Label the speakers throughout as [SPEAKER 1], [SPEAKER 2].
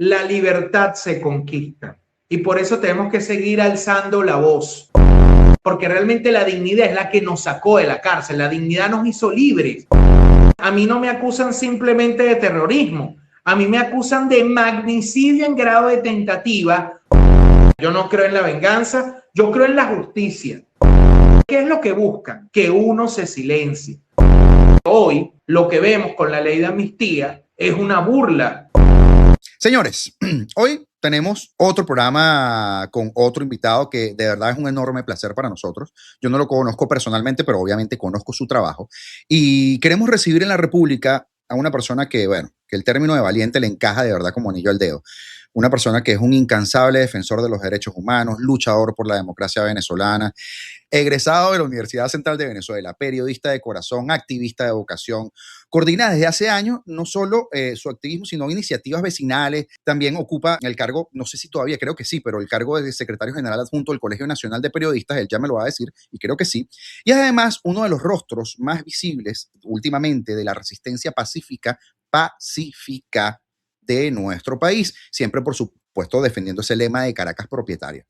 [SPEAKER 1] la libertad se conquista. Y por eso tenemos que seguir alzando la voz. Porque realmente la dignidad es la que nos sacó de la cárcel. La dignidad nos hizo libres. A mí no me acusan simplemente de terrorismo. A mí me acusan de magnicidio en grado de tentativa. Yo no creo en la venganza, yo creo en la justicia. ¿Qué es lo que buscan? Que uno se silencie. Hoy lo que vemos con la ley de amnistía es una burla.
[SPEAKER 2] Señores, hoy tenemos otro programa con otro invitado que de verdad es un enorme placer para nosotros. Yo no lo conozco personalmente, pero obviamente conozco su trabajo. Y queremos recibir en la República a una persona que, bueno, que el término de valiente le encaja de verdad como anillo al dedo. Una persona que es un incansable defensor de los derechos humanos, luchador por la democracia venezolana, egresado de la Universidad Central de Venezuela, periodista de corazón, activista de vocación. Coordina desde hace años no solo su activismo, sino iniciativas vecinales. También ocupa el cargo, no sé si todavía, creo que sí, pero el cargo de secretario general adjunto del Colegio Nacional de Periodistas, él ya me lo va a decir, y creo que sí. Y además, uno de los rostros más visibles últimamente de la resistencia pacífica de nuestro país, siempre por supuesto defendiendo ese lema de Caracas propietaria.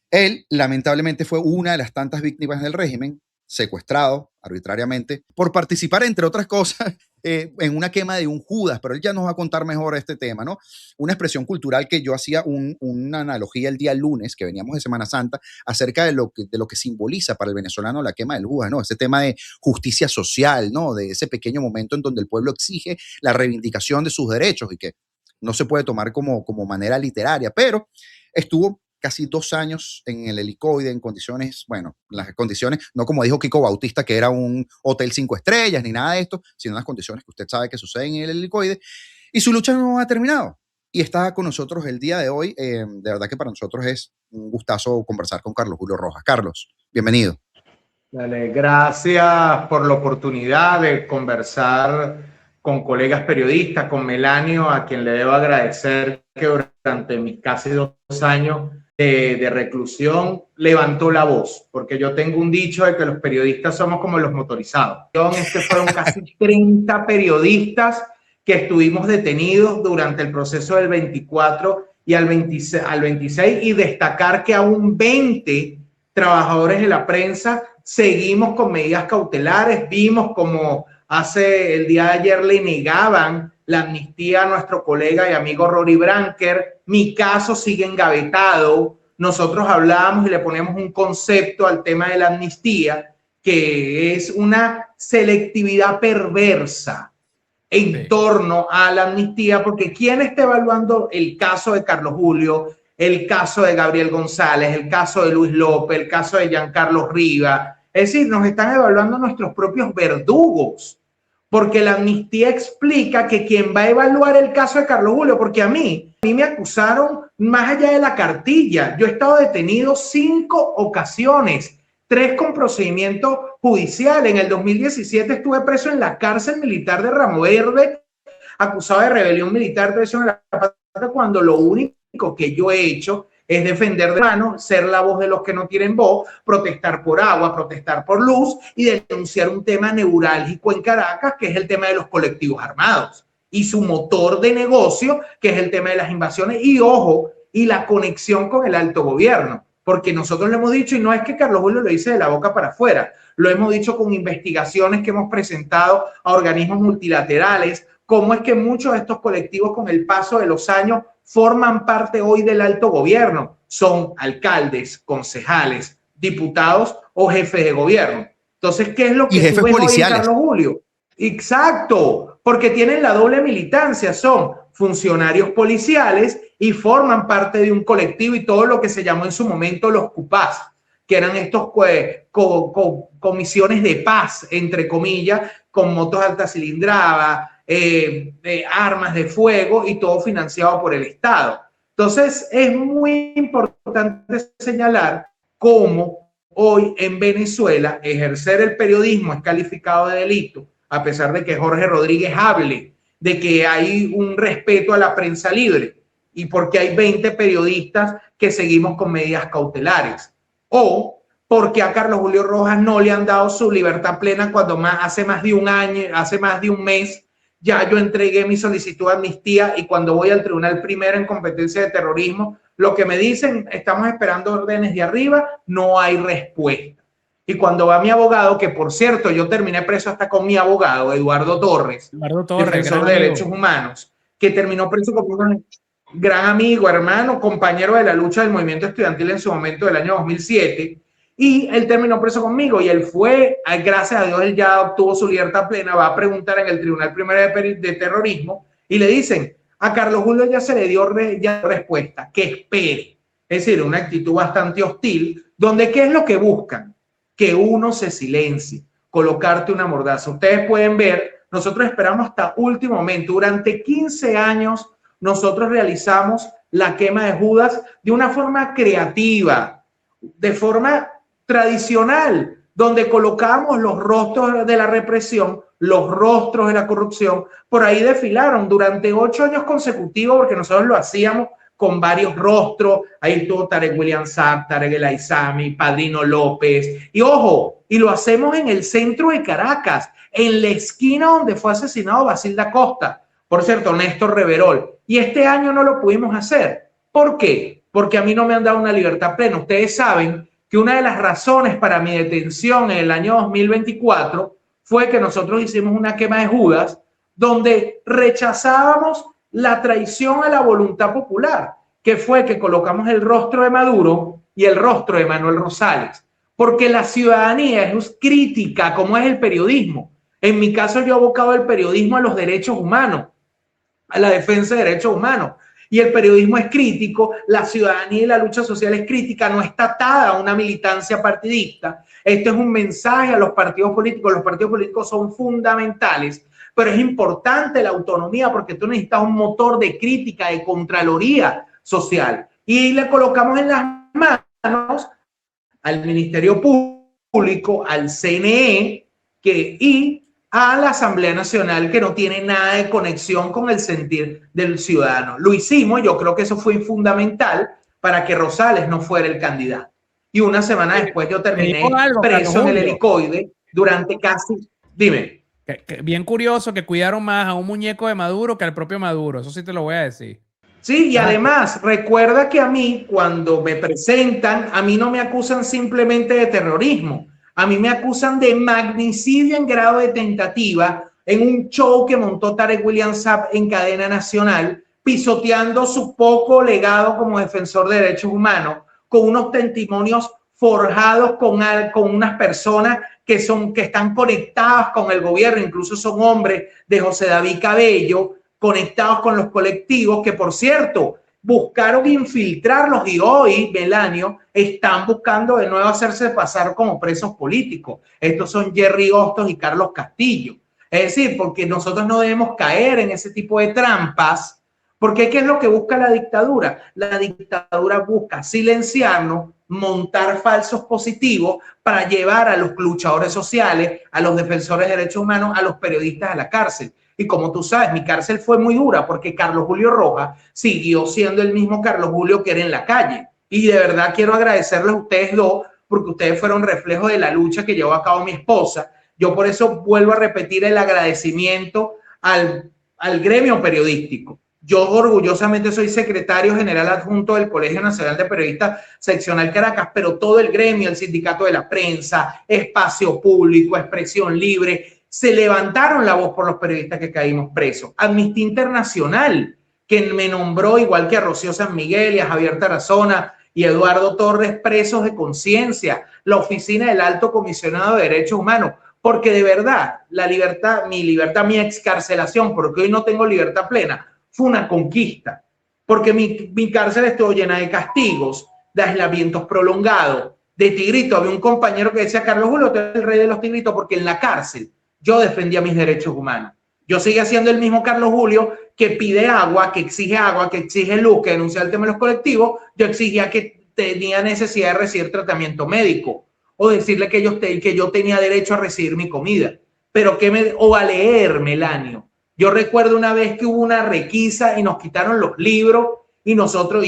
[SPEAKER 2] Él, lamentablemente, fue una de las tantas víctimas del régimen, secuestrado arbitrariamente por participar, entre otras cosas, en una quema de un Judas, pero él ya nos va a contar mejor este tema, ¿no? Una expresión cultural que yo hacía una analogía el día lunes, que veníamos de Semana Santa, acerca de lo que simboliza para el venezolano la quema del Judas, ¿no? Ese tema de justicia social, ¿no? De ese pequeño momento en donde el pueblo exige la reivindicación de sus derechos y que no se puede tomar como manera literaria, pero estuvo casi 2 años en el helicoide en condiciones, bueno, las condiciones, no como dijo Kiko Bautista, que era un hotel 5 estrellas ni nada de esto, sino las condiciones que usted sabe que suceden en el helicoide, y su lucha no ha terminado. Y está con nosotros el día de hoy. De verdad que para nosotros es un gustazo conversar con Carlos Julio Rojas. Carlos, bienvenido.
[SPEAKER 1] Dale, gracias por la oportunidad de conversar con colegas periodistas, con Melanio, a quien le debo agradecer que durante mis casi 2 años de reclusión levantó la voz, porque yo tengo un dicho de que los periodistas somos como los motorizados. Fueron casi 30 periodistas que estuvimos detenidos durante el proceso del 24 y al 26, y destacar que aún 20 trabajadores de la prensa seguimos con medidas cautelares. Vimos como hace el día de ayer le negaban la amnistía a nuestro colega y amigo Rory Branker. Mi caso sigue engavetado. Nosotros hablábamos y le ponemos un concepto al tema de la amnistía, que es una selectividad perversa en torno a la amnistía, porque ¿quién está evaluando el caso de Carlos Julio, el caso de Gabriel González, el caso de Luis López, el caso de Giancarlo Riva? Es decir, nos están evaluando nuestros propios verdugos, porque la amnistía explica que quien va a evaluar el caso de Carlos Julio, porque a mí me acusaron más allá de la cartilla. Yo he estado detenido 5 ocasiones, 3 con procedimiento judicial. En el 2017 estuve preso en la cárcel militar de Ramo Verde, acusado de rebelión militar, traición a la patria, cuando lo único que yo he hecho es defender de mano, ser la voz de los que no tienen voz, protestar por agua, protestar por luz y denunciar un tema neurálgico en Caracas, que es el tema de los colectivos armados y su motor de negocio, que es el tema de las invasiones y, ojo, y la conexión con el alto gobierno. Porque nosotros lo hemos dicho, y no es que Carlos Julio lo dice de la boca para afuera, lo hemos dicho con investigaciones que hemos presentado a organismos multilaterales, cómo es que muchos de estos colectivos con el paso de los años forman parte hoy del alto gobierno. Son alcaldes, concejales, diputados o jefes de gobierno. Entonces, ¿qué es lo que tú ves hoy en Carlos Julio? Exacto, porque tienen la doble militancia, son funcionarios policiales y forman parte de un colectivo y todo lo que se llamó en su momento los CUPAS, que eran estos comisiones de paz, entre comillas, con motos alta cilindrada, armas de fuego y todo financiado por el Estado. Entonces, es muy importante señalar cómo hoy en Venezuela ejercer el periodismo es calificado de delito, a pesar de que Jorge Rodríguez hable de que hay un respeto a la prensa libre y porque hay 20 periodistas que seguimos con medidas cautelares, o porque a Carlos Julio Rojas no le han dado su libertad plena cuando hace más de un año, hace más de un mes ya yo entregué mi solicitud de amnistía y cuando voy al tribunal primero en competencia de terrorismo, lo que me dicen, estamos esperando órdenes de arriba, no hay respuesta. Y cuando va mi abogado, que por cierto, yo terminé preso hasta con mi abogado, Eduardo Torres, defensor de derechos humanos, que terminó preso como un gran amigo, hermano, compañero de la lucha del movimiento estudiantil en su momento del año 2007, y él terminó preso conmigo y él fue, gracias a Dios, él ya obtuvo su libertad plena, va a preguntar en el Tribunal Primero de Terrorismo y le dicen, a Carlos Julio ya se le dio respuesta, que espere. Es decir, una actitud bastante hostil, donde ¿qué es lo que buscan? Que uno se silencie, colocarte una mordaza. Ustedes pueden ver, nosotros esperamos hasta último momento. Durante 15 años nosotros realizamos la quema de Judas de una forma creativa, de forma tradicional, donde colocamos los rostros de la represión, los rostros de la corrupción. Por ahí desfilaron durante 8 años consecutivos, porque nosotros lo hacíamos con varios rostros. Ahí estuvo Tarek William Saab, Tarek El Aizami, Padrino López. Y ojo, y lo hacemos en el centro de Caracas, en la esquina donde fue asesinado Basilda Costa. Por cierto, Néstor Reverol. Y este año no lo pudimos hacer. ¿Por qué? Porque a mí no me han dado una libertad plena. Ustedes saben que una de las razones para mi detención en el año 2024 fue que nosotros hicimos una quema de Judas donde rechazábamos la traición a la voluntad popular, que fue que colocamos el rostro de Maduro y el rostro de Manuel Rosales, porque la ciudadanía es crítica, como es el periodismo. En mi caso, yo he abocado el periodismo a los derechos humanos, a la defensa de derechos humanos. Y el periodismo es crítico, la ciudadanía y la lucha social es crítica, no está atada a una militancia partidista. Esto es un mensaje a los partidos políticos. Los partidos políticos son fundamentales, pero es importante la autonomía porque tú necesitas un motor de crítica, de contraloría social. Y le colocamos en las manos al Ministerio Público, al CNE y a la Asamblea Nacional, que no tiene nada de conexión con el sentir del ciudadano. Lo hicimos, yo creo que eso fue fundamental para que Rosales no fuera el candidato. Y una semana después yo terminé preso en el helicoide durante casi... Dime.
[SPEAKER 3] Bien curioso que cuidaron más a un muñeco de Maduro que al propio Maduro, eso sí te lo voy a decir.
[SPEAKER 1] Sí, y además, recuerda que a mí, cuando me presentan, a mí no me acusan simplemente de terrorismo. A mí me acusan de magnicidio en grado de tentativa en un show que montó Tarek William Saab en cadena nacional, pisoteando su poco legado como defensor de derechos humanos, con unos testimonios forjados con unas personas que están conectadas con el gobierno, incluso son hombres de José David Cabello, conectados con los colectivos, que por cierto, buscaron infiltrarlos y hoy, Melanio, están buscando de nuevo hacerse pasar como presos políticos. Estos son Jerry Hostos y Carlos Castillo. Es decir, porque nosotros no debemos caer en ese tipo de trampas, porque ¿qué es lo que busca la dictadura? La dictadura busca silenciarnos, montar falsos positivos para llevar a los luchadores sociales, a los defensores de derechos humanos, a los periodistas a la cárcel. Y como tú sabes, mi cárcel fue muy dura porque Carlos Julio Rojas siguió siendo el mismo Carlos Julio que era en la calle. Y de verdad quiero agradecerles a ustedes dos porque ustedes fueron reflejo de la lucha que llevó a cabo mi esposa. Yo por eso vuelvo a repetir el agradecimiento al gremio periodístico. Yo orgullosamente soy secretario general adjunto del Colegio Nacional de Periodistas Seccional Caracas, pero todo el gremio, el Sindicato de la Prensa, Espacio Público, Expresión Libre, se levantaron la voz por los periodistas que caímos presos. Amnistía Internacional, que me nombró, igual que a Rocío San Miguel y a Javier Tarazona y Eduardo Torres, presos de conciencia. La Oficina del Alto Comisionado de Derechos Humanos, porque de verdad, mi excarcelación, porque hoy no tengo libertad plena, fue una conquista. Porque mi cárcel estuvo llena de castigos, de aislamientos prolongados, de tigritos. Había un compañero que decía, Carlos Julio, tú eres el rey de los tigritos, porque en la cárcel yo defendía mis derechos humanos. Yo seguía siendo el mismo Carlos Julio que pide agua, que exige luz, que denuncia el tema de los colectivos. Yo exigía que tenía necesidad de recibir tratamiento médico o decirle que yo tenía derecho a recibir mi comida. Pero o a leer, Melanio. Yo recuerdo una vez que hubo una requisa y nos quitaron los libros y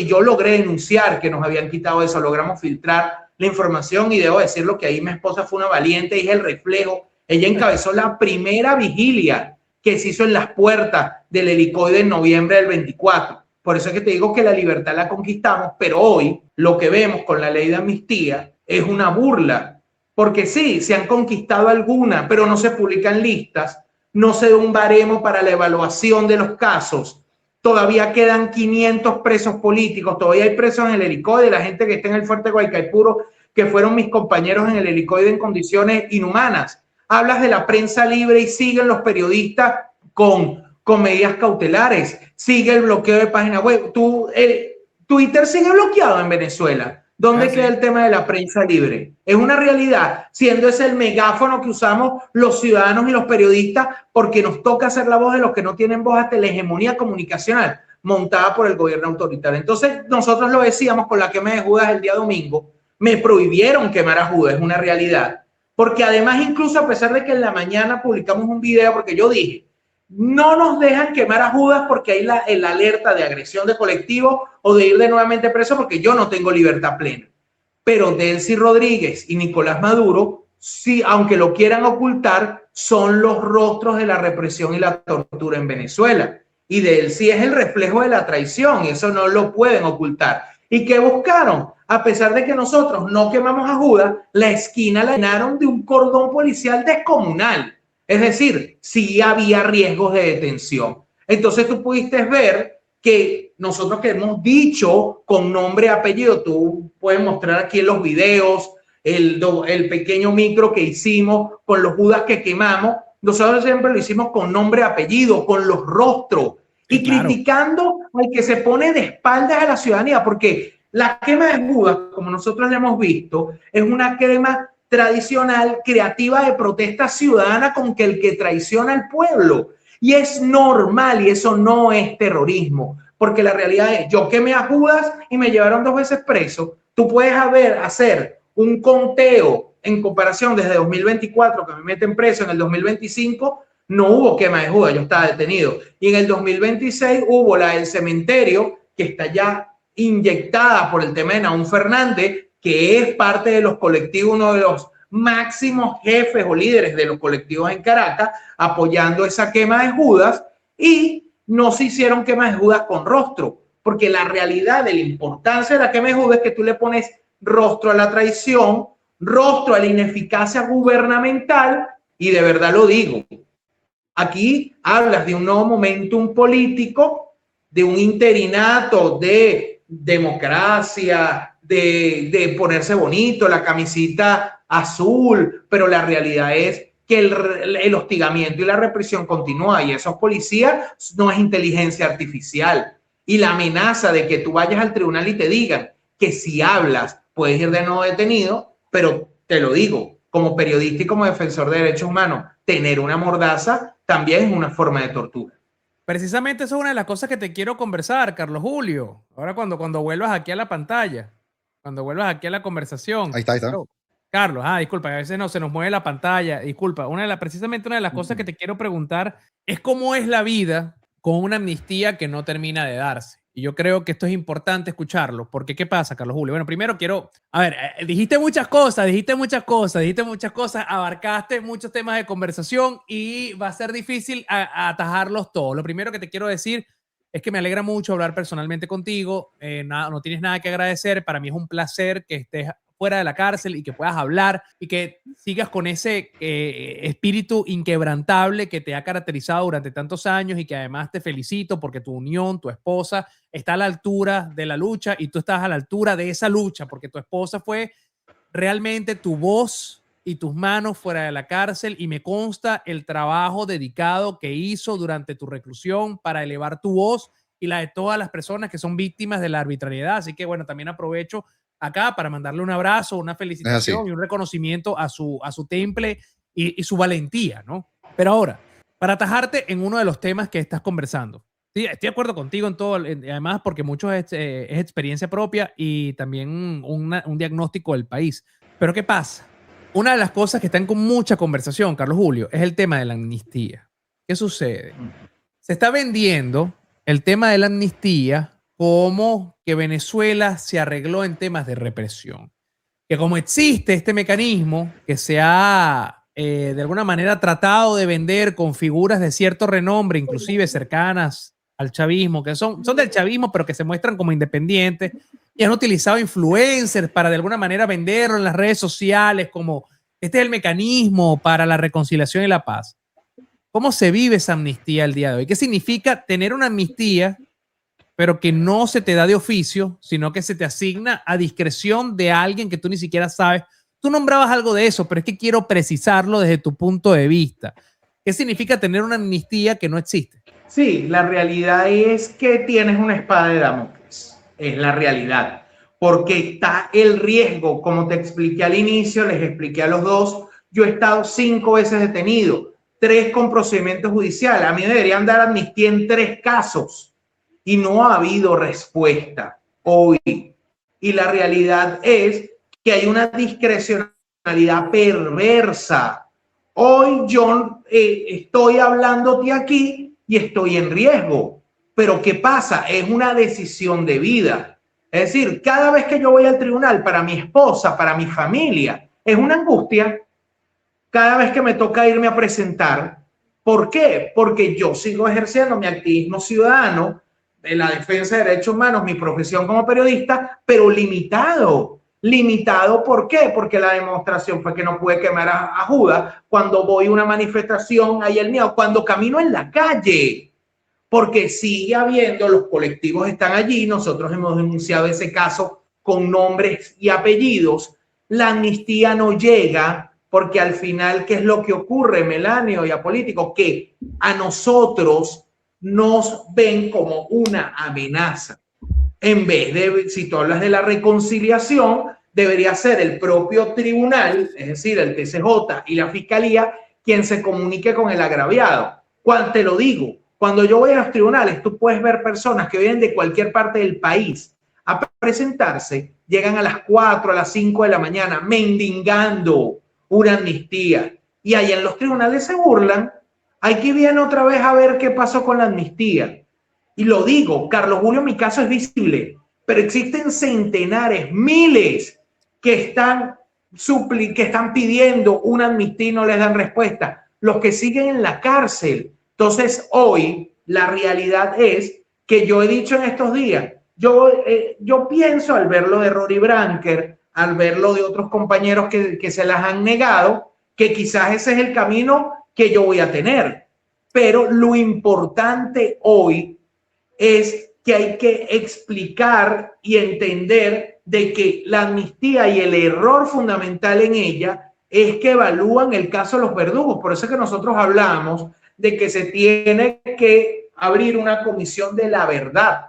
[SPEAKER 1] yo logré denunciar que nos habían quitado eso, logramos filtrar la información y debo decirlo que ahí mi esposa fue una valiente y es el reflejo. Ella encabezó la primera vigilia que se hizo en las puertas del helicoide en noviembre del 24. Por eso es que te digo que la libertad la conquistamos, pero hoy lo que vemos con la ley de amnistía es una burla. Porque sí, se han conquistado algunas, pero no se publican listas, no se da un baremo para la evaluación de los casos. Todavía quedan 500 presos políticos, todavía hay presos en el helicoide, la gente que está en el fuerte Guaycaipuro, que fueron mis compañeros en el helicoide en condiciones inhumanas. Hablas de la prensa libre y siguen los periodistas con medidas cautelares, sigue el bloqueo de páginas web. Twitter sigue bloqueado en Venezuela. ¿Dónde queda el tema de la prensa libre? Es una realidad, siendo ese el megáfono que usamos los ciudadanos y los periodistas, porque nos toca hacer la voz de los que no tienen voz ante la hegemonía comunicacional montada por el gobierno autoritario. Entonces, nosotros lo decíamos con la quema de Judas el día domingo, me prohibieron quemar a Judas, es una realidad. Porque además, incluso a pesar de que en la mañana publicamos un video, porque yo dije, no nos dejan quemar a Judas porque hay el alerta de agresión de colectivo o de ir de nuevamente preso porque yo no tengo libertad plena. Pero Delcy Rodríguez y Nicolás Maduro, sí, aunque lo quieran ocultar, son los rostros de la represión y la tortura en Venezuela. Y Delcy es el reflejo de la traición y eso no lo pueden ocultar. ¿Y qué buscaron? A pesar de que nosotros no quemamos a Judas, la esquina la llenaron de un cordón policial descomunal. Es decir, sí había riesgos de detención. Entonces tú pudiste ver que nosotros que hemos dicho con nombre y apellido, tú puedes mostrar aquí en los videos, el pequeño micro que hicimos con los Judas que quemamos, nosotros siempre lo hicimos con nombre y apellido, con los rostros y claro, criticando al que se pone de espaldas a la ciudadanía, porque la quema de Judas, como nosotros ya hemos visto, es una quema tradicional, creativa de protesta ciudadana con que el que traiciona al pueblo. Y es normal y eso no es terrorismo, porque la realidad es, yo quemé a Judas y me llevaron 2 veces preso. Tú puedes hacer un conteo en comparación desde 2024, que me meten preso, en el 2025 no hubo quema de Judas, yo estaba detenido. Y en el 2026 hubo la del cementerio, que está ya inyectada por el tema de Naún Fernández, que es parte de los colectivos, uno de los máximos jefes o líderes de los colectivos en Caracas, apoyando esa quema de Judas, y no se hicieron quemas de Judas con rostro, porque la realidad de la importancia de la quema de Judas es que tú le pones rostro a la traición, rostro a la ineficacia gubernamental, y de verdad lo digo, aquí hablas de un nuevo momentum político, de un interinato de democracia, de ponerse bonito, la camisita azul, pero la realidad es que el hostigamiento y la represión continúa y esos policías no es inteligencia artificial. Y la amenaza de que tú vayas al tribunal y te digan que si hablas puedes ir de nuevo detenido, pero te lo digo, como periodista y como defensor de derechos humanos, tener una mordaza también es una forma de tortura.
[SPEAKER 3] Precisamente eso es una de las cosas que te quiero conversar, Carlos Julio. Ahora cuando vuelvas aquí a la pantalla, cuando vuelvas aquí a la conversación.
[SPEAKER 2] Ahí está.
[SPEAKER 3] Carlos, disculpa, a veces no se nos mueve la pantalla. Disculpa, precisamente una de las cosas que te quiero preguntar es cómo es la vida con una amnistía que no termina de darse. Y yo creo que esto es importante escucharlo, porque ¿qué pasa, Carlos Julio? Bueno, primero dijiste muchas cosas, abarcaste muchos temas de conversación y va a ser difícil atajarlos todos. Lo primero que te quiero decir es que me alegra mucho hablar personalmente contigo, no tienes nada que agradecer, para mí es un placer que estés fuera de la cárcel y que puedas hablar y que sigas con ese espíritu inquebrantable que te ha caracterizado durante tantos años y que además te felicito porque tu unión, tu esposa, está a la altura de la lucha y tú estás a la altura de esa lucha porque tu esposa fue realmente tu voz y tus manos fuera de la cárcel y me consta el trabajo dedicado que hizo durante tu reclusión para elevar tu voz y la de todas las personas que son víctimas de la arbitrariedad. Así que bueno, también aprovecho acá para mandarle un abrazo, una felicitación y un reconocimiento a su temple y su valentía, ¿no? Pero ahora, para atajarte en uno de los temas que estás conversando, sí, estoy de acuerdo contigo en todo, además porque mucho es experiencia propia y también un diagnóstico del país. Pero ¿qué pasa? Una de las cosas que están con mucha conversación, Carlos Julio, es el tema de la amnistía. ¿Qué sucede? Se está vendiendo el tema de la amnistía como que Venezuela se arregló en temas de represión. Que como existe este mecanismo que se ha de alguna manera tratado de vender con figuras de cierto renombre, inclusive cercanas al chavismo, que son del chavismo, pero que se muestran como independientes, y han utilizado influencers para de alguna manera venderlo en las redes sociales como este es el mecanismo para la reconciliación y la paz. ¿Cómo se vive esa amnistía el día de hoy? ¿Qué significa tener una amnistía, pero que no se te da de oficio, sino que se te asigna a discreción de alguien que tú ni siquiera sabes? Tú nombrabas algo de eso, pero es que quiero precisarlo desde tu punto de vista. ¿Qué significa tener una amnistía que no existe?
[SPEAKER 1] Sí, la realidad es que tienes una espada de Damocles. Es la realidad. Porque está el riesgo, como te expliqué al inicio, les expliqué a los dos, yo he estado 5 veces detenido, 3 con procedimiento judicial. A mí me deberían dar amnistía en 3 casos y no ha habido respuesta hoy. Y la realidad es que hay una discrecionalidad perversa. Hoy yo estoy hablándote aquí y estoy en riesgo. Pero ¿qué pasa? Es una decisión de vida. Es decir, cada vez que yo voy al tribunal para mi esposa, para mi familia, es una angustia. Cada vez que me toca irme a presentar. ¿Por qué? Porque yo sigo ejerciendo mi activismo ciudadano en la defensa de derechos humanos, mi profesión como periodista, pero limitado. Limitado, ¿por qué? Porque la demostración fue que no pude quemar a Judas cuando voy a una manifestación, hay el miedo, cuando camino en la calle, porque sigue habiendo, los colectivos están allí, nosotros hemos denunciado ese caso con nombres y apellidos, la amnistía no llega, porque al final, ¿qué es lo que ocurre, Melanio y Apolítico? Que a nosotros nos ven como una amenaza. En vez de, si tú hablas de la reconciliación, debería ser el propio tribunal, es decir, el TCJ y la fiscalía, quien se comunique con el agraviado. Cuando te lo digo, cuando yo voy a los tribunales, tú puedes ver personas que vienen de cualquier parte del país a presentarse, llegan a las 4, a las 5 de la mañana, mendigando una amnistía. Y ahí en los tribunales se burlan. Aquí viene otra vez a ver qué pasó con la amnistía. Y lo digo, Carlos Julio, mi caso es visible, pero existen centenares, miles que están pidiendo una amnistía y no les dan respuesta. Los que siguen en la cárcel. Entonces, hoy la realidad es que yo he dicho en estos días, yo pienso al verlo de Rory Branker, al verlo de otros compañeros que se las han negado, que quizás ese es el camino que yo voy a tener. Pero lo importante hoy es que hay que explicar y entender de que la amnistía y el error fundamental en ella es que evalúan el caso de los verdugos. Por eso es que nosotros hablamos de que se tiene que abrir una comisión de la verdad,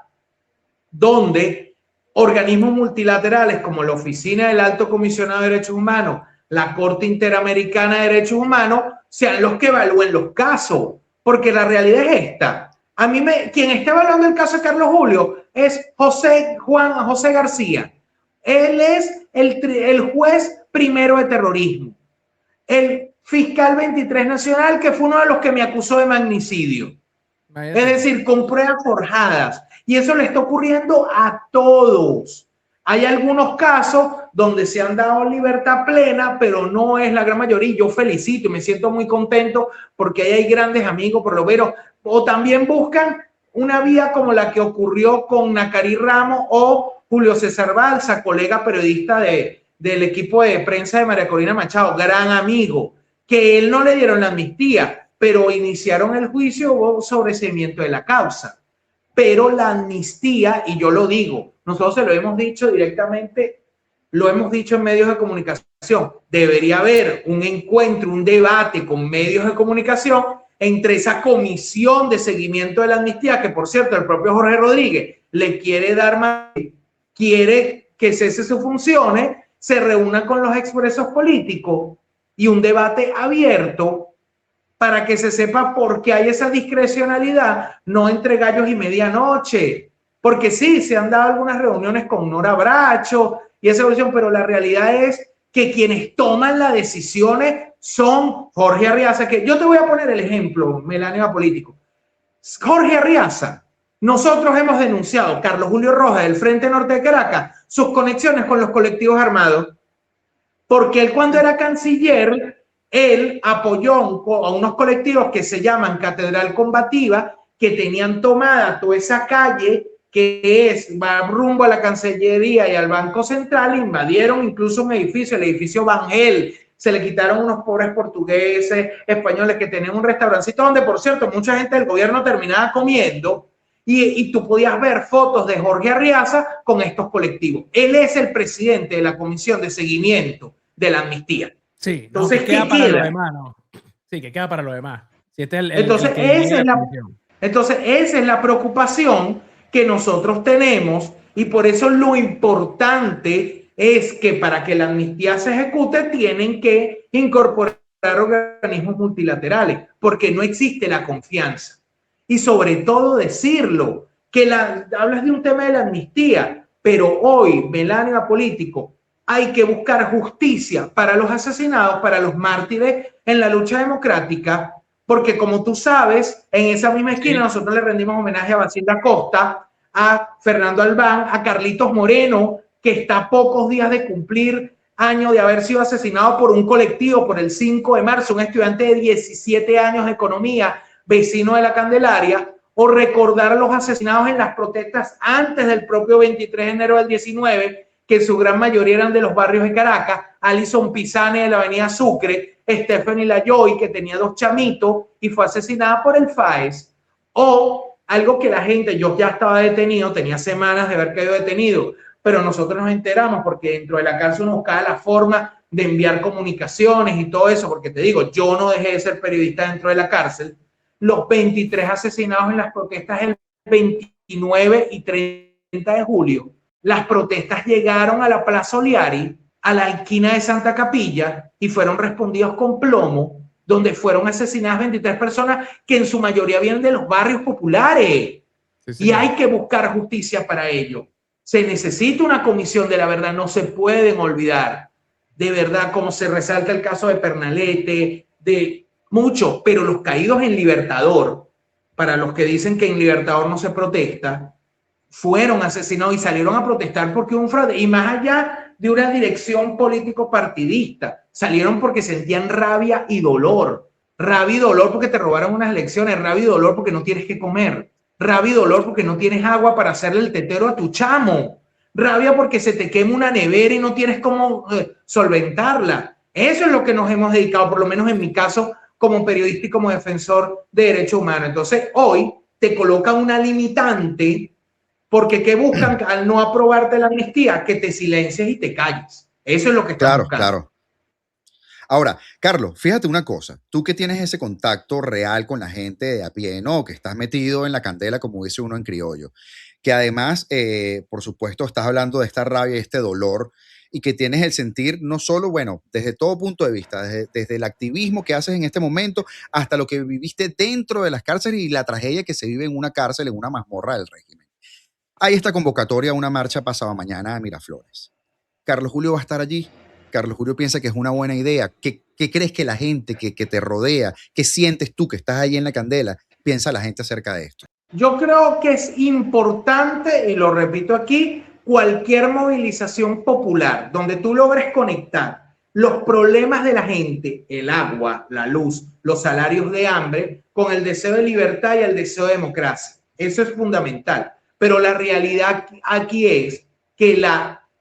[SPEAKER 1] donde organismos multilaterales como la Oficina del Alto Comisionado de Derechos Humanos, la Corte Interamericana de Derechos Humanos, sean los que evalúen los casos, porque la realidad es esta. A mí quien está evaluando el caso de Carlos Julio es José García. Él es el juez primero de terrorismo, el fiscal 23 nacional, que fue uno de los que me acusó de magnicidio. Es decir, con pruebas forjadas. Y eso le está ocurriendo a todos. Hay algunos casos donde se han dado libertad plena, pero no es la gran mayoría. Y yo felicito y me siento muy contento porque ahí hay grandes amigos, por lo menos. O también buscan una vía como la que ocurrió con Nacari Ramos o Julio César Balsa, colega periodista del equipo de prensa de María Corina Machado, gran amigo, que él no le dieron la amnistía, pero iniciaron el juicio o sobreseimiento de la causa. Pero la amnistía, y yo lo digo, nosotros se lo hemos dicho directamente, lo hemos dicho en medios de comunicación, debería haber un encuentro, un debate con medios de comunicación entre esa comisión de seguimiento de la amnistía, que por cierto el propio Jorge Rodríguez le quiere dar más, quiere que cese sus funciones, se reúna con los expresos políticos y un debate abierto para que se sepa por qué hay esa discrecionalidad, no entre gallos y medianoche. Porque sí, se han dado algunas reuniones con Nora Bracho y esa cuestión, pero la realidad es que quienes toman las decisiones son Jorge Arriaza, que yo te voy a poner el ejemplo, Melanio Político. Jorge Arriaza, nosotros hemos denunciado, Carlos Julio Rojas, del Frente Norte de Caracas, sus conexiones con los colectivos armados, porque él cuando era canciller él apoyó a unos colectivos que se llaman Catedral Combativa, que tenían tomada toda esa calle que va rumbo a la Cancillería y al Banco Central, invadieron incluso un edificio, el edificio Bangel, se le quitaron unos pobres portugueses, españoles que tenían un restaurancito donde, por cierto, mucha gente del gobierno terminaba comiendo y tú podías ver fotos de Jorge Arriaza con estos colectivos. Él es el presidente de la Comisión de Seguimiento de la Amnistía.
[SPEAKER 3] Sí,
[SPEAKER 1] entonces,
[SPEAKER 3] no, que queda para lo demás, ¿no? Sí, que queda para lo demás. Si este es
[SPEAKER 1] entonces, esa es la preocupación que nosotros tenemos, y por eso lo importante es que para que la amnistía se ejecute tienen que incorporar organismos multilaterales, porque no existe la confianza. Y sobre todo decirlo, que hablas de un tema de la amnistía, pero hoy, Melanio político, hay que buscar justicia para los asesinados, para los mártires en la lucha democrática, porque como tú sabes, en esa misma esquina nosotros le rendimos homenaje a Basilda Costa, a Fernando Albán, a Carlitos Moreno, que está a pocos días de cumplir años de haber sido asesinado por un colectivo por el 5 de marzo, un estudiante de 17 años de economía, vecino de la Candelaria, o recordar a los asesinados en las protestas antes del propio 23 de enero del 19, que en su gran mayoría eran de los barrios de Caracas, Alison Pisani de la avenida Sucre, Stephanie Lajoy, que tenía 2 chamitos y fue asesinada por el FAES, o algo que la gente, yo ya estaba detenido, tenía semanas de haber caído detenido, pero nosotros nos enteramos porque dentro de la cárcel nos cae la forma de enviar comunicaciones y todo eso, porque te digo, yo no dejé de ser periodista dentro de la cárcel. Los 23 asesinados en las protestas el 29 y 30 de julio. Las protestas llegaron a la Plaza Oliari, a la esquina de Santa Capilla, y fueron respondidos con plomo, donde fueron asesinadas 23 personas que en su mayoría vienen de los barrios populares. Sí, y hay que buscar justicia para ello. Se necesita una comisión de la verdad, no se pueden olvidar. De verdad, como se resalta el caso de Pernalete, de muchos, pero los caídos en Libertador, para los que dicen que en Libertador no se protesta, fueron asesinados y salieron a protestar porque hubo un fraude. Y más allá de una dirección político-partidista, salieron porque sentían rabia y dolor. Rabia y dolor porque te robaron unas elecciones, rabia y dolor porque no tienes que comer, rabia y dolor porque no tienes agua para hacerle el tetero a tu chamo, rabia porque se te quema una nevera y no tienes cómo solventarla. Eso es lo que nos hemos dedicado, por lo menos en mi caso, como periodista y como defensor de derechos humanos. Entonces, hoy te colocan una limitante porque ¿qué buscan al no aprobarte la amnistía? Que te silencies y te calles. Eso es lo que están buscando.
[SPEAKER 2] Claro. Ahora, Carlos, fíjate una cosa, tú que tienes ese contacto real con la gente de a pie, ¿no? Que estás metido en la candela, como dice uno en criollo, que además, por supuesto, estás hablando de esta rabia y este dolor, y que tienes el sentir no solo, bueno, desde todo punto de vista, desde el activismo que haces en este momento, hasta lo que viviste dentro de las cárceles y la tragedia que se vive en una cárcel, en una mazmorra del régimen. Hay esta convocatoria a una marcha pasado mañana a Miraflores. Carlos Julio va a estar allí. Carlos Julio piensa que es una buena idea. ¿Qué crees que la gente que te rodea, qué sientes tú que estás ahí en la candela, piensa la gente acerca de esto?
[SPEAKER 1] Yo creo que es importante, y lo repito aquí, cualquier movilización popular donde tú logres conectar los problemas de la gente, el agua, la luz, los salarios de hambre, con el deseo de libertad y el deseo de democracia. Eso es fundamental. Pero la realidad aquí es que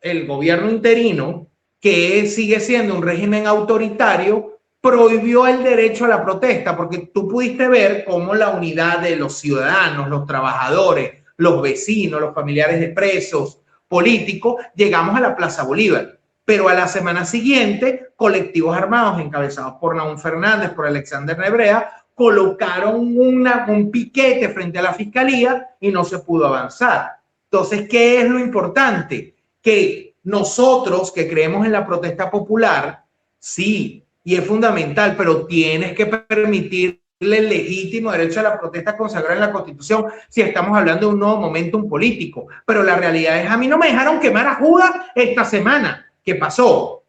[SPEAKER 1] el gobierno interino, que sigue siendo un régimen autoritario, prohibió el derecho a la protesta, porque tú pudiste ver cómo la unidad de los ciudadanos, los trabajadores, los vecinos, los familiares de presos políticos, llegamos a la Plaza Bolívar. Pero a la semana siguiente, colectivos armados encabezados por Naún Fernández, por Alexander Nebrea, colocaron un piquete frente a la fiscalía y no se pudo avanzar. Entonces, ¿qué es lo importante? Que nosotros que creemos en la protesta popular, sí, y es fundamental, pero tienes que permitirle el legítimo derecho a la protesta consagrado en la Constitución si estamos hablando de un nuevo momentum político. Pero la realidad es, a mí no me dejaron quemar a Judas esta semana. ¿Qué pasó?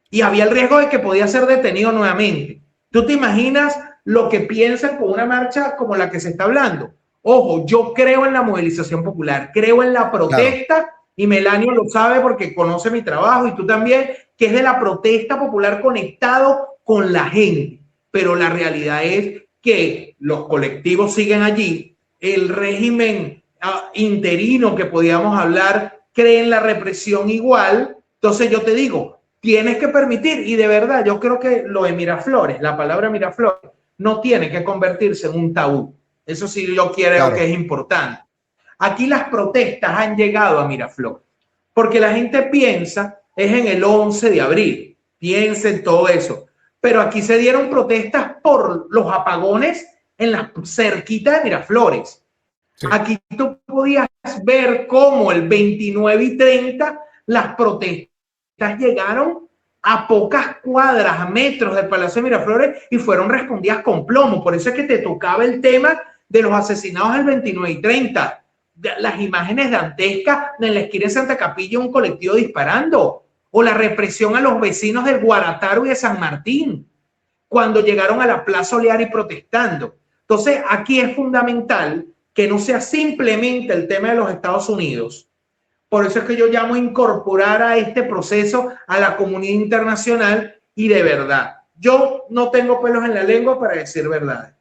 [SPEAKER 1] Y había el riesgo de que podía ser detenido nuevamente. ¿Tú te imaginas lo que piensan con una marcha como la que se está hablando? Ojo, yo creo en la movilización popular, creo en la protesta, claro. Y Melanio lo sabe porque conoce mi trabajo y tú también, que es de la protesta popular conectado con la gente, pero la realidad es que los colectivos siguen allí, el régimen interino que podíamos hablar cree en la represión igual. Entonces yo te digo, tienes que permitir, y de verdad yo creo que lo de Miraflores, la palabra Miraflores, no tiene que convertirse en un tabú. Eso sí yo creo que es importante. Aquí las protestas han llegado a Miraflores, porque la gente piensa, es en el 11 de abril, piensa en todo eso, pero aquí se dieron protestas por los apagones en la cerquita de Miraflores. Sí. Aquí tú podías ver cómo el 29 y 30 las protestas llegaron a pocas cuadras, a metros del Palacio de Miraflores y fueron respondidas con plomo. Por eso es que te tocaba el tema de los asesinados el 29 y 30. Las imágenes dantescas en la esquina de Santa Capilla, un colectivo disparando, o la represión a los vecinos del Guarataro y de San Martín, cuando llegaron a la Plaza Oleari protestando. Entonces, aquí es fundamental que no sea simplemente el tema de los Estados Unidos. Por eso es que yo llamo a incorporar a este proceso a la comunidad internacional y de verdad. Yo no tengo pelos en la lengua para decir verdad.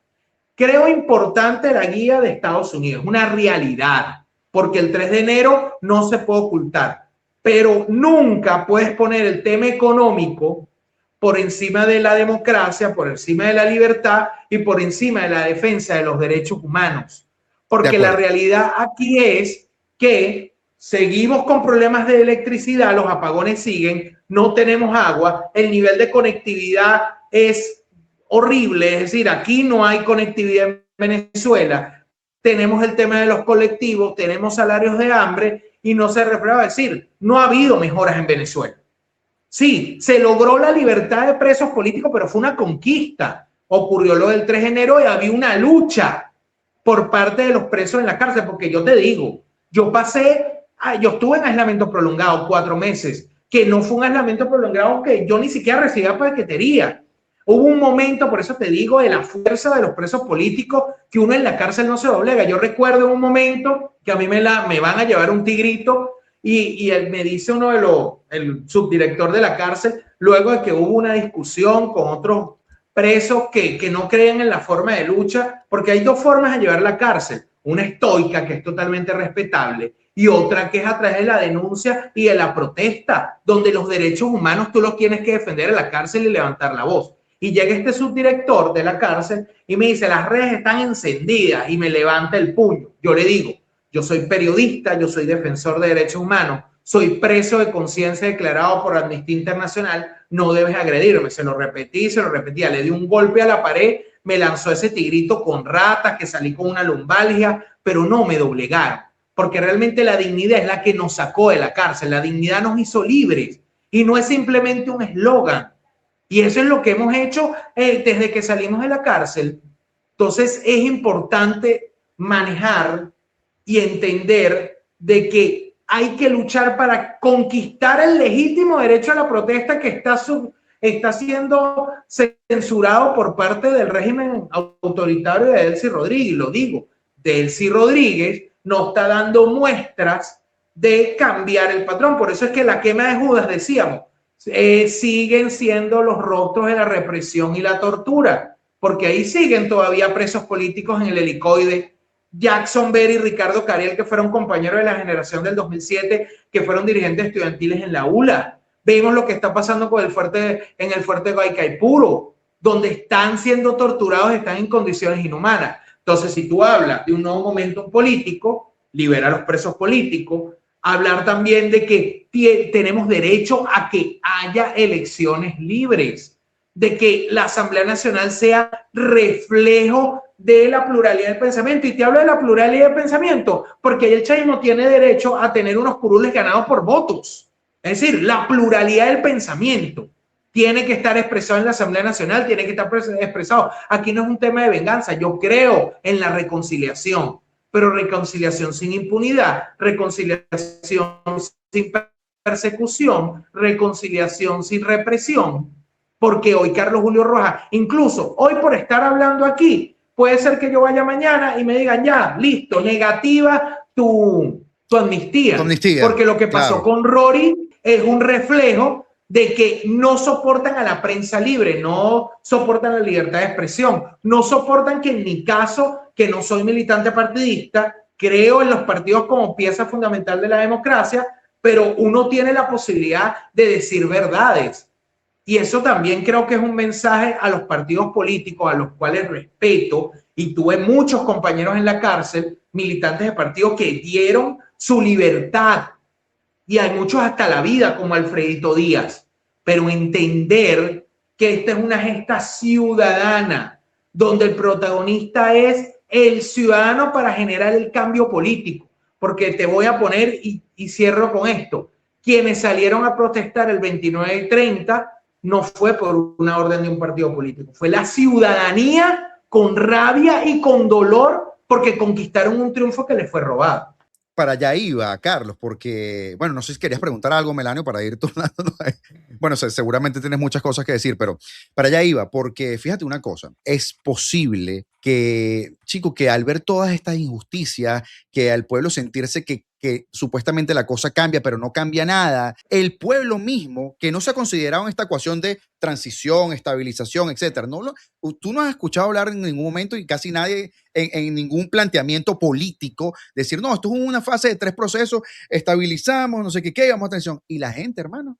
[SPEAKER 1] Creo importante la guía de Estados Unidos, una realidad, porque el 3 de enero no se puede ocultar, pero nunca puedes poner el tema económico por encima de la democracia, por encima de la libertad y por encima de la defensa de los derechos humanos. Porque la realidad aquí es que seguimos con problemas de electricidad, los apagones siguen, no tenemos agua, el nivel de conectividad es horrible, es decir, aquí no hay conectividad en Venezuela, tenemos el tema de los colectivos, tenemos salarios de hambre y no se refleja, es decir, no ha habido mejoras en Venezuela. Sí, se logró la libertad de presos políticos, pero fue una conquista. Ocurrió lo del 3 de enero y había una lucha por parte de los presos en la cárcel, porque yo te digo, yo estuve en aislamiento prolongado 4 meses, que no fue un aislamiento prolongado que yo ni siquiera recibía paquetería. Hubo un momento, por eso te digo, de la fuerza de los presos políticos, que uno en la cárcel no se doblega. Yo recuerdo un momento que a mí me van a llevar un tigrito y él me dice el subdirector de la cárcel, luego de que hubo una discusión con otros presos que no creen en la forma de lucha, porque hay 2 formas de llevar la cárcel. Una estoica, que es totalmente respetable, y otra que es a través de la denuncia y de la protesta, donde los derechos humanos tú los tienes que defender en la cárcel y levantar la voz. Y llega este subdirector de la cárcel y me dice, las redes están encendidas, y me levanta el puño. Yo le digo, yo soy periodista, yo soy defensor de derechos humanos, soy preso de conciencia declarado por Amnistía Internacional, no debes agredirme. Se lo repetí, le di un golpe a la pared, me lanzó ese tigrito con ratas, que salí con una lumbalgia, pero no me doblegaron, porque realmente la dignidad es la que nos sacó de la cárcel, la dignidad nos hizo libres y no es simplemente un eslogan. Y eso es lo que hemos hecho desde que salimos de la cárcel. Entonces es importante manejar y entender de que hay que luchar para conquistar el legítimo derecho a la protesta que está siendo censurado por parte del régimen autoritario de Delcy Rodríguez. Lo digo, Delcy Rodríguez no está dando muestras de cambiar el patrón. Por eso es que la quema de Judas, decíamos, siguen siendo los rostros de la represión y la tortura, porque ahí siguen todavía presos políticos en el helicoide. Jackson Berry y Ricardo Cariel, que fueron compañeros de la generación del 2007, que fueron dirigentes estudiantiles en la ULA. Vemos lo que está pasando con en el fuerte Guaycaipuro, donde están siendo torturados, están en condiciones inhumanas. Entonces, si tú hablas de un nuevo momento político, libera a los presos políticos, hablar también de que tenemos derecho a que haya elecciones libres, de que la Asamblea Nacional sea reflejo de la pluralidad del pensamiento. Y te hablo de la pluralidad del pensamiento porque el chavismo tiene derecho a tener unos curules ganados por votos. Es decir, la pluralidad del pensamiento tiene que estar expresado en la Asamblea Nacional, tiene que estar expresado. Aquí no es un tema de venganza. Yo creo en la reconciliación, pero reconciliación sin impunidad, reconciliación sin persecución, reconciliación sin represión. Porque hoy Carlos Julio Rojas, incluso hoy por estar hablando aquí, puede ser que yo vaya mañana y me digan, ya, listo, negativa tu amnistía. Porque lo que pasó con Rory es un reflejo de que no soportan a la prensa libre, no soportan la libertad de expresión, no soportan que en mi caso, que no soy militante partidista, creo en los partidos como pieza fundamental de la democracia, pero uno tiene la posibilidad de decir verdades. Y eso también creo que es un mensaje a los partidos políticos, a los cuales respeto, y tuve muchos compañeros en la cárcel, militantes de partidos que dieron su libertad, y hay muchos hasta la vida, como Alfredito Díaz, pero entender que esta es una gesta ciudadana, donde el protagonista es el ciudadano para generar el cambio político. Porque te voy a poner, y cierro con esto, quienes salieron a protestar el 29 y 30 no fue por una orden de un partido político, fue la ciudadanía con rabia y con dolor porque conquistaron un triunfo que les fue robado.
[SPEAKER 2] Para allá iba, Carlos, porque, bueno, no sé si querías preguntar algo, Melanio, para ir turnando. Bueno, seguramente tienes muchas cosas que decir, pero para allá iba, porque fíjate una cosa, es posible que, chico, que al ver todas estas injusticias, que al pueblo sentirse que supuestamente la cosa cambia, pero no cambia nada, el pueblo mismo, que no se ha considerado en esta ecuación de transición, estabilización, etcétera, tú no has escuchado hablar en ningún momento y casi nadie en ningún planteamiento político decir, no, esto es una fase de 3 procesos, estabilizamos, no sé qué, vamos a atención. Y la gente, hermano,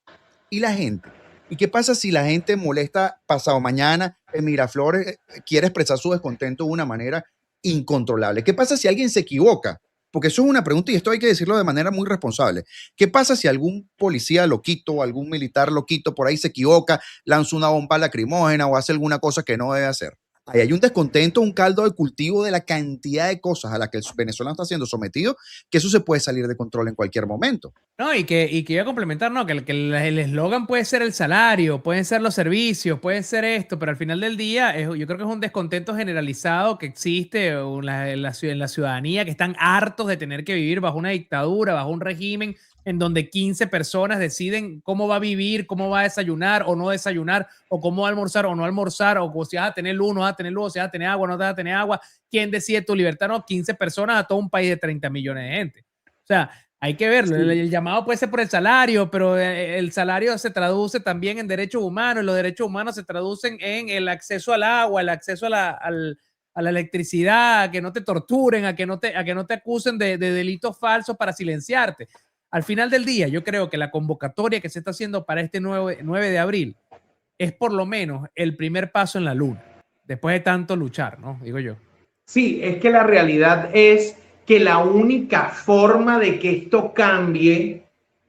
[SPEAKER 2] y la gente. ¿Y qué pasa si la gente molesta pasado mañana en Miraflores, quiere expresar su descontento de una manera incontrolable? ¿Qué pasa si alguien se equivoca? Porque eso es una pregunta y esto hay que decirlo de manera muy responsable. ¿Qué pasa si algún policía loquito, algún militar loquito por ahí se equivoca, lanza una bomba lacrimógena o hace alguna cosa que no debe hacer? Ahí hay un descontento, un caldo de cultivo de la cantidad de cosas a las que el venezolano está siendo sometido, que eso se puede salir de control en cualquier momento.
[SPEAKER 3] No, y que iba a complementar, ¿no? Que el eslogan puede ser el salario, pueden ser los servicios, puede ser esto, pero al final del día yo creo que es un descontento generalizado que existe en la ciudadanía, que están hartos de tener que vivir bajo una dictadura, bajo un régimen en donde 15 personas deciden cómo va a vivir, cómo va a desayunar o no desayunar, o cómo va a almorzar o no almorzar, o si vas a tener luz, no vas a tener luz, si vas a tener agua, no vas a tener agua. ¿Quién decide tu libertad? No, 15 personas a todo un país de 30 millones de gente. O sea, hay que verlo. Sí. El llamado puede ser por el salario, pero el salario se traduce también en derechos humanos, y los derechos humanos se traducen en el acceso al agua, el acceso a la electricidad, a que no te torturen, a que no te acusen de delitos falsos para silenciarte. Al final del día, yo creo que la convocatoria que se está haciendo para este 9 de abril es por lo menos el primer paso en la luna, después de tanto luchar, ¿no? Digo yo.
[SPEAKER 1] Sí, es que la realidad es que la única forma de que esto cambie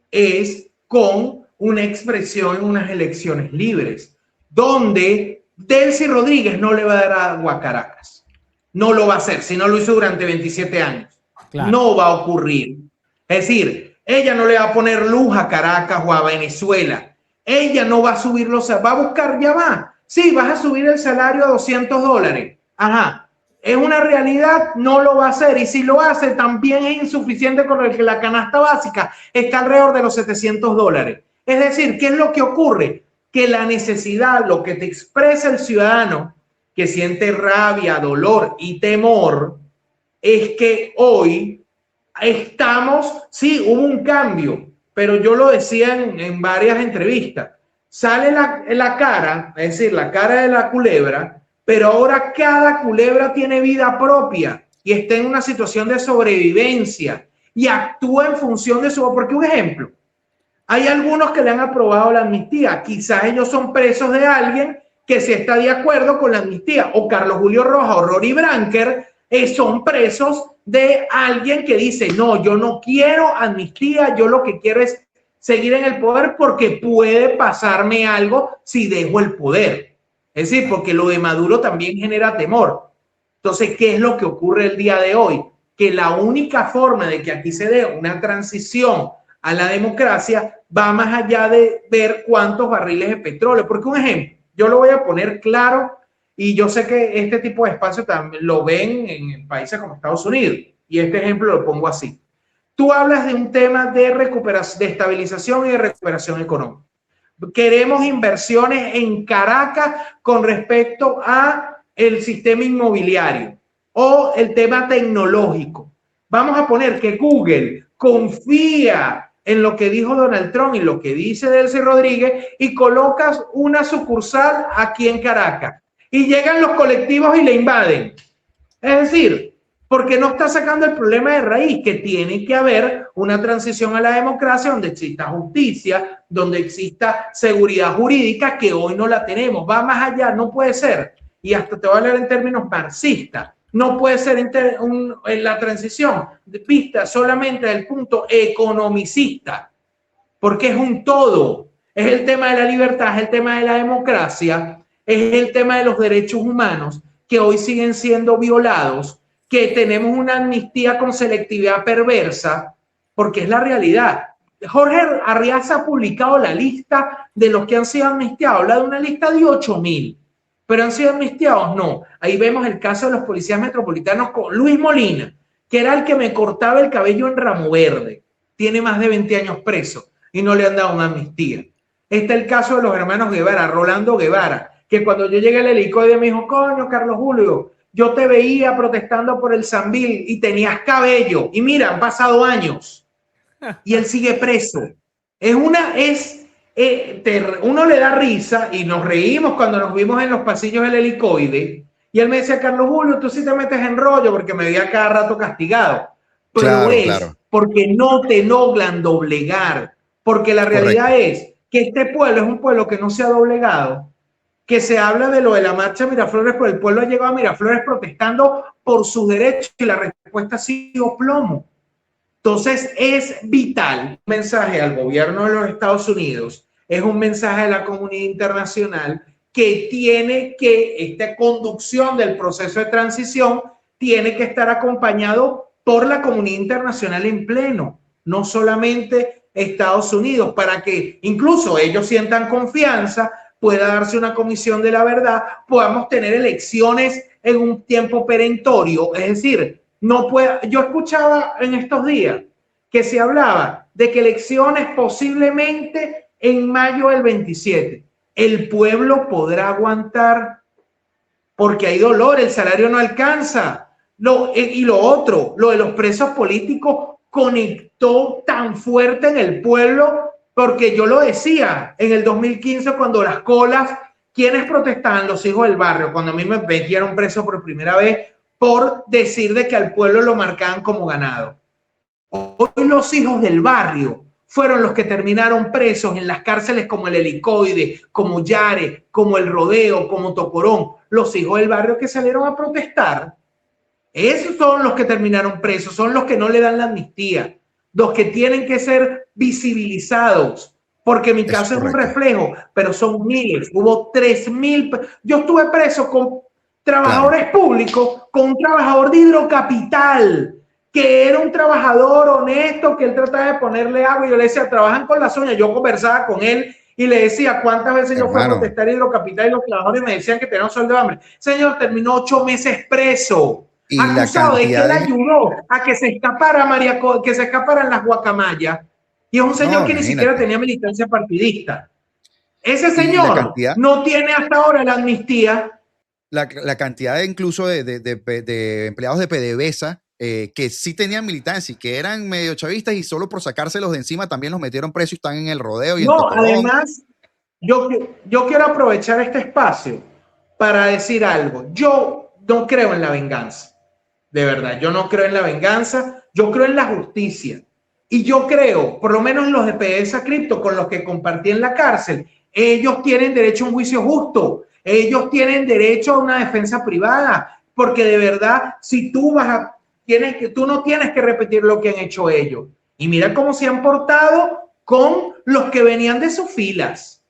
[SPEAKER 1] es con una expresión en unas elecciones libres, donde Delcy Rodríguez no le va a dar agua a Caracas. No lo va a hacer, si no lo hizo durante 27 años. Claro. No va a ocurrir. Es decir, ella no le va a poner luz a Caracas o a Venezuela. Ella no va a subir los... Va a buscar, ya va. Sí, vas a subir el salario a $200. Ajá. Es una realidad, no lo va a hacer. Y si lo hace, también es insuficiente con el que la canasta básica está alrededor de los $700. Es decir, ¿qué es lo que ocurre? Que la necesidad, lo que te expresa el ciudadano que siente rabia, dolor y temor, es que hoy estamos, sí, hubo un cambio, pero yo lo decía en varias entrevistas. Sale la cara, es decir, la cara de la culebra, pero ahora cada culebra tiene vida propia y está en una situación de sobrevivencia y actúa en función de su... Porque un ejemplo, hay algunos que le han aprobado la amnistía, quizás ellos son presos de alguien que sí está de acuerdo con la amnistía, o Carlos Julio Rojas o Rory Branker son presos de alguien que dice, no, yo no quiero amnistía, yo lo que quiero es seguir en el poder porque puede pasarme algo si dejo el poder. Es decir, porque lo de Maduro también genera temor. Entonces, ¿qué es lo que ocurre el día de hoy? Que la única forma de que aquí se dé una transición a la democracia va más allá de ver cuántos barriles de petróleo. Porque un ejemplo, yo lo voy a poner claro, y yo sé que este tipo de espacio también lo ven en países como Estados Unidos, y este ejemplo lo pongo así. Tú hablas de un tema de recuperación, de estabilización y de recuperación económica. Queremos inversiones en Caracas con respecto a el sistema inmobiliario o el tema tecnológico. Vamos a poner que Google confía en lo que dijo Donald Trump y lo que dice Delcy Rodríguez y colocas una sucursal aquí en Caracas. Y llegan los colectivos y le invaden. Es decir, porque no está sacando el problema de raíz, que tiene que haber una transición a la democracia donde exista justicia, donde exista seguridad jurídica, que hoy no la tenemos. Va más allá, no puede ser. Y hasta te voy a hablar en términos marxistas. No puede ser en la transición vista solamente del punto economicista, porque es un todo. Es el tema de la libertad, es el tema de la democracia, es el tema de los derechos humanos que hoy siguen siendo violados, que tenemos una amnistía con selectividad perversa, porque es la realidad. Jorge Arriaza ha publicado la lista de los que han sido amnistiados, habla de una lista de 8.000. Pero han sido amnistiados, no. Ahí vemos el caso de los policías metropolitanos con Luis Molina, que era el que me cortaba el cabello en Ramo Verde. Tiene más de 20 años preso y no le han dado una amnistía. Está el caso de los hermanos Guevara, Rolando Guevara, que cuando yo llegué al helicoide me dijo, coño, Carlos Julio, yo te veía protestando por el Sambil y tenías cabello. Y mira, han pasado años y él sigue preso. Uno le da risa y nos reímos cuando nos vimos en los pasillos del helicoide y él me decía, Carlos Julio, tú sí te metes en rollo porque me veía cada rato castigado. Pero claro. Porque no te logran doblegar, porque la realidad es que este pueblo es un pueblo que no se ha doblegado, que se habla de lo de la marcha Miraflores, pero el pueblo ha llegado a Miraflores protestando por sus derechos y la respuesta ha sido plomo. Entonces es vital un mensaje al gobierno de los Estados Unidos, es un mensaje a la comunidad internacional que tiene que, esta conducción del proceso de transición tiene que estar acompañado por la comunidad internacional en pleno, no solamente Estados Unidos, para que incluso ellos sientan confianza, pueda darse una comisión de la verdad, podamos tener elecciones en un tiempo perentorio, es decir, no puede. Yo escuchaba en estos días que se hablaba de que elecciones posiblemente en mayo del 27. El pueblo podrá aguantar porque hay dolor, el salario no alcanza. Y lo otro, lo de los presos políticos conectó tan fuerte en el pueblo, porque yo lo decía en el 2015 cuando las colas, ¿quiénes protestaban? Los hijos del barrio, cuando a mí me metieron preso por primera vez por decir de que al pueblo lo marcaban como ganado. Hoy los hijos del barrio fueron los que terminaron presos en las cárceles como el Helicoide, como Yare, como el Rodeo, como Tocorón. Los hijos del barrio que salieron a protestar, esos son los que terminaron presos, son los que no le dan la amnistía, los que tienen que ser visibilizados, porque mi caso es un reflejo, pero son miles, hubo 3.000. Yo estuve preso con trabajadores públicos, con un trabajador de Hidrocapital, que era un trabajador honesto, que él trataba de ponerle agua, y yo le decía, trabajan con las uñas. Yo conversaba con él y le decía cuántas veces yo fui a protestar a Hidrocapital y los trabajadores me decían que tenían un sueldo de hambre. Señor, terminó 8 meses preso, y acusado de que él ayudó a que se escapara que se escaparan las guacamayas, y es un señor que ni siquiera tenía militancia partidista. Ese señor no tiene hasta ahora la amnistía.
[SPEAKER 2] La cantidad incluso de empleados de PDVSA que sí tenían militancia y que eran medio chavistas, y solo por sacárselos de encima también los metieron presos y están en el Rodeo. Y
[SPEAKER 1] no, además, yo quiero aprovechar este espacio para decir algo. Yo no creo en la venganza. De verdad, yo no creo en la venganza, yo creo en la justicia. Y yo creo, por lo menos los de PDVSA Cripto con los que compartí en la cárcel, ellos tienen derecho a un juicio justo, ellos tienen derecho a una defensa privada, porque de verdad, si tú tú no tienes que repetir lo que han hecho ellos. Y mira cómo se han portado con los que venían de sus filas,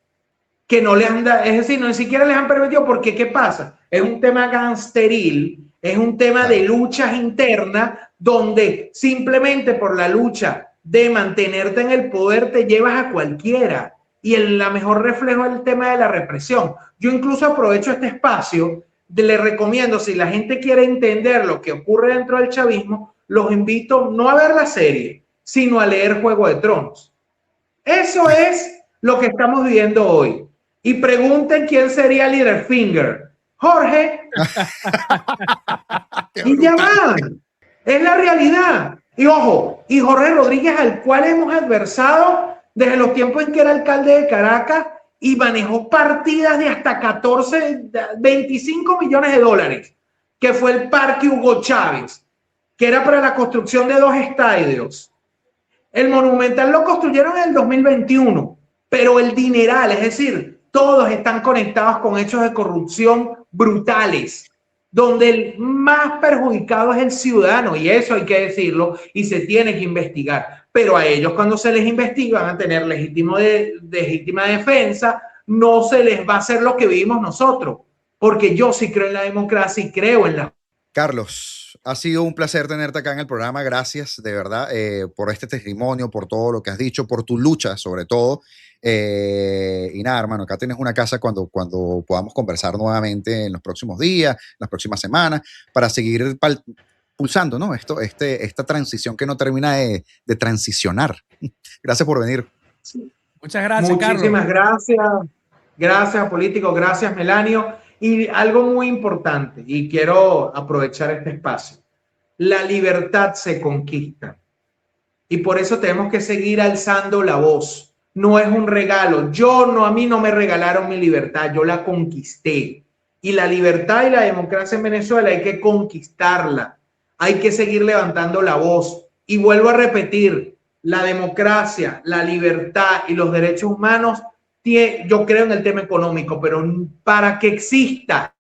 [SPEAKER 1] que no les han dado, es decir, no ni siquiera les han permitido, porque ¿qué pasa? Es un tema gangsteril. Es un tema de luchas internas donde simplemente por la lucha de mantenerte en el poder te llevas a cualquiera. Y la mejor reflejo es el tema de la represión. Yo incluso aprovecho este espacio, le recomiendo, si la gente quiere entender lo que ocurre dentro del chavismo, los invito no a ver la serie, sino a leer Juego de Tronos. Eso es lo que estamos viviendo hoy. Y pregunten quién sería Littlefinger. Jorge. Y ya va. Es la realidad. Y ojo, y Jorge Rodríguez, al cual hemos adversado desde los tiempos en que era alcalde de Caracas y manejó partidas de hasta 25 millones de dólares, que fue el Parque Hugo Chávez, que era para la construcción de 2 estadios. El Monumental lo construyeron en el 2021, pero el dineral, es decir, todos están conectados con hechos de corrupción brutales, donde el más perjudicado es el ciudadano, y eso hay que decirlo, y se tiene que investigar. Pero a ellos, cuando se les investiga, van a tener legítima defensa, no se les va a hacer lo que vivimos nosotros, porque yo sí creo en la democracia y creo en la...
[SPEAKER 2] Carlos, ha sido un placer tenerte acá en el programa. Gracias, de verdad, por este testimonio, por todo lo que has dicho, por tu lucha, sobre todo. Y nada, hermano, acá tienes una casa cuando podamos conversar nuevamente en los próximos días, las próximas semanas, para seguir pulsando, ¿no? Esta transición que no termina de transicionar. Gracias por venir.
[SPEAKER 1] Sí.
[SPEAKER 3] Muchas gracias,
[SPEAKER 1] Muchísimas
[SPEAKER 3] Carlos.
[SPEAKER 1] gracias. Gracias, político. Gracias, Melanio. Y algo muy importante, y quiero aprovechar este espacio. La libertad se conquista. Y por eso tenemos que seguir alzando la voz. No es un regalo. A mí no me regalaron mi libertad, yo la conquisté. Y la libertad y la democracia en Venezuela hay que conquistarla. Hay que seguir levantando la voz. Y vuelvo a repetir, la democracia, la libertad y los derechos humanos, yo creo en el tema económico, pero para que exista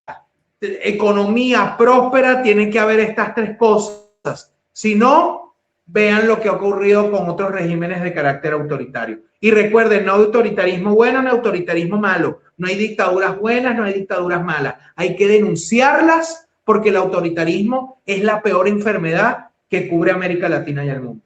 [SPEAKER 1] economía próspera tiene que haber estas 3 cosas. Si no, vean lo que ha ocurrido con otros regímenes de carácter autoritario. Y recuerden, no hay autoritarismo bueno ni autoritarismo malo. No hay dictaduras buenas, no hay dictaduras malas. Hay que denunciarlas porque el autoritarismo es la peor enfermedad que cubre América Latina y el mundo.